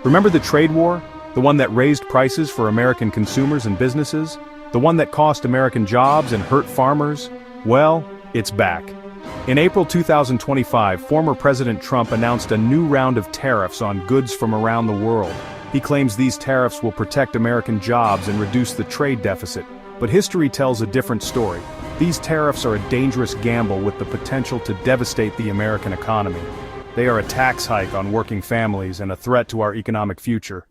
Remember the trade war? The one that raised prices for American consumers and businesses? The one that cost American jobs and hurt farmers? Well, it's back. In April 2025, former President Trump announced a new round of tariffs on goods from around the world. He claims these tariffs will protect American jobs and reduce the trade deficit. But history tells a different story. These tariffs are a dangerous gamble with the potential to devastate the American economy. They are a tax hike on working families and a threat to our economic future.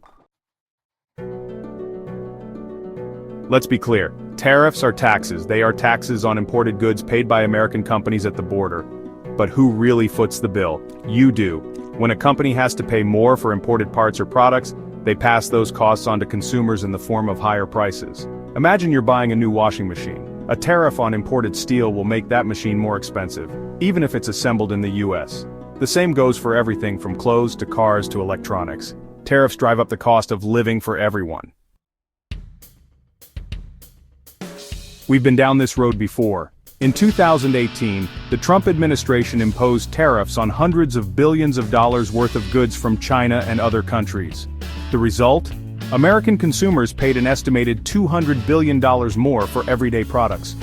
Let's be clear. Tariffs are taxes. They are taxes on imported goods paid by American companies at the border. But who really foots the bill? You do. When a company has to pay more for imported parts or products, they pass those costs on to consumers in the form of higher prices. Imagine you're buying a new washing machine. A tariff on imported steel will make that machine more expensive, even if it's assembled in the US. The same goes for everything from clothes to cars to electronics. Tariffs drive up the cost of living for everyone. We've been down this road before. In 2018, the Trump administration imposed tariffs on hundreds of billions of dollars worth of goods from China and other countries. The result? American consumers paid an estimated $200 billion more for everyday products.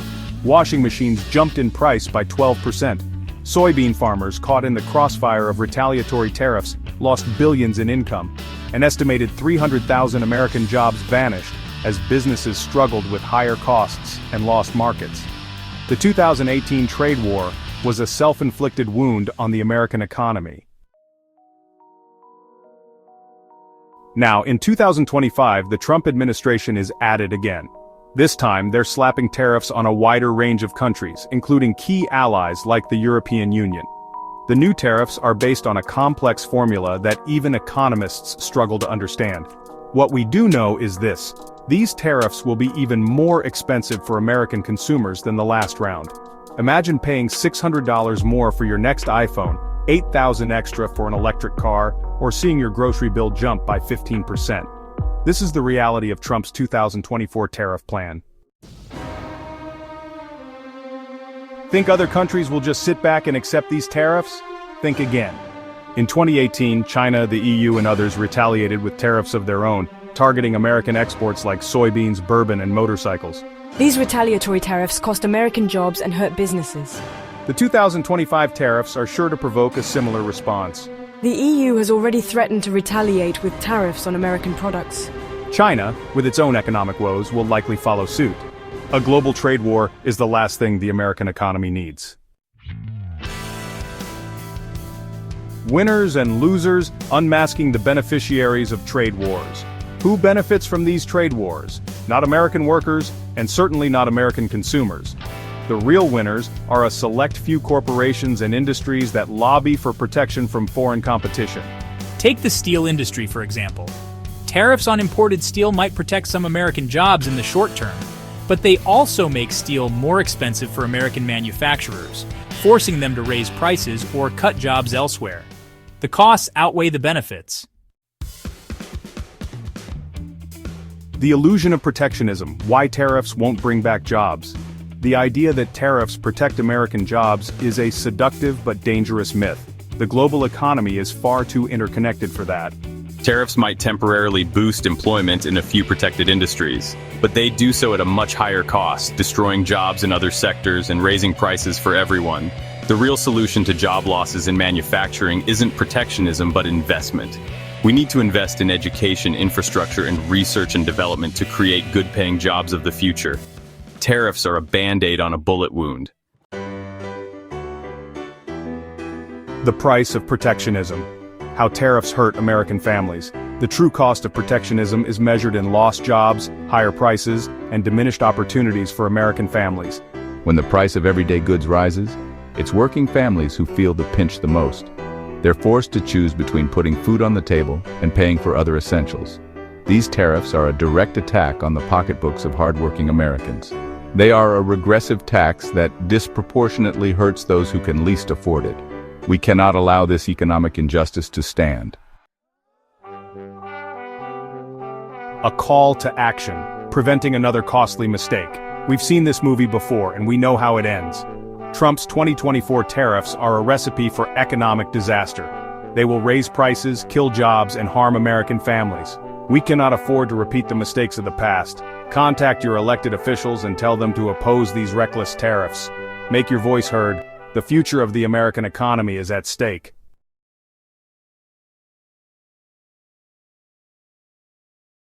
Washing machines jumped in price by 12%. Soybean farmers caught in the crossfire of retaliatory tariffs lost billions in income. An estimated 300,000 American jobs vanished as businesses struggled with higher costs and lost markets. The 2018 trade war was a self-inflicted wound on the American economy. Now, in 2025, the Trump administration is at it again. This time, they're slapping tariffs on a wider range of countries, including key allies like the European Union. The new tariffs are based on a complex formula that even economists struggle to understand. What we do know is this: these tariffs will be even more expensive for American consumers than the last round. Imagine paying $600 more for your next iPhone, $8,000 extra for an electric car, or seeing your grocery bill jump by 15%. This is the reality of Trump's 2024 tariff plan. Think other countries will just sit back and accept these tariffs? Think again. In 2018, China, the EU, and others retaliated with tariffs of their own, targeting American exports like soybeans, bourbon, and motorcycles. These retaliatory tariffs cost American jobs and hurt businesses. The 2025 tariffs are sure to provoke a similar response. The EU has already threatened to retaliate with tariffs on American products. China, with its own economic woes, will likely follow suit. A global trade war is the last thing the American economy needs. Winners and losers, unmasking the beneficiaries of trade wars. Who benefits from these trade wars? Not American workers, and certainly not American consumers. The real winners are a select few corporations and industries that lobby for protection from foreign competition. Take the steel industry, for example. Tariffs on imported steel might protect some American jobs in the short term, but they also make steel more expensive for American manufacturers, forcing them to raise prices or cut jobs elsewhere. The costs outweigh the benefits. The illusion of protectionism: why tariffs won't bring back jobs. The idea that tariffs protect American jobs is a seductive but dangerous myth. The global economy is far too interconnected for that. Tariffs might temporarily boost employment in a few protected industries, but they do so at a much higher cost, destroying jobs in other sectors and raising prices for everyone. The real solution to job losses in manufacturing isn't protectionism but investment. We need to invest in education, infrastructure, and research and development to create good-paying jobs of the future. Tariffs are a band-aid on a bullet wound. The price of protectionism. How tariffs hurt American families. The true cost of protectionism is measured in lost jobs, higher prices, and diminished opportunities for American families. When the price of everyday goods rises, it's working families who feel the pinch the most. They're forced to choose between putting food on the table and paying for other essentials. These tariffs are a direct attack on the pocketbooks of hardworking Americans. They are a regressive tax that disproportionately hurts those who can least afford it. We cannot allow this economic injustice to stand. A call to action, preventing another costly mistake. We've seen this movie before, and we know how it ends. Trump's 2024 tariffs are a recipe for economic disaster. They will raise prices, kill jobs, and harm American families. We cannot afford to repeat the mistakes of the past. Contact your elected officials and tell them to oppose these reckless tariffs. Make your voice heard. The future of the American economy is at stake.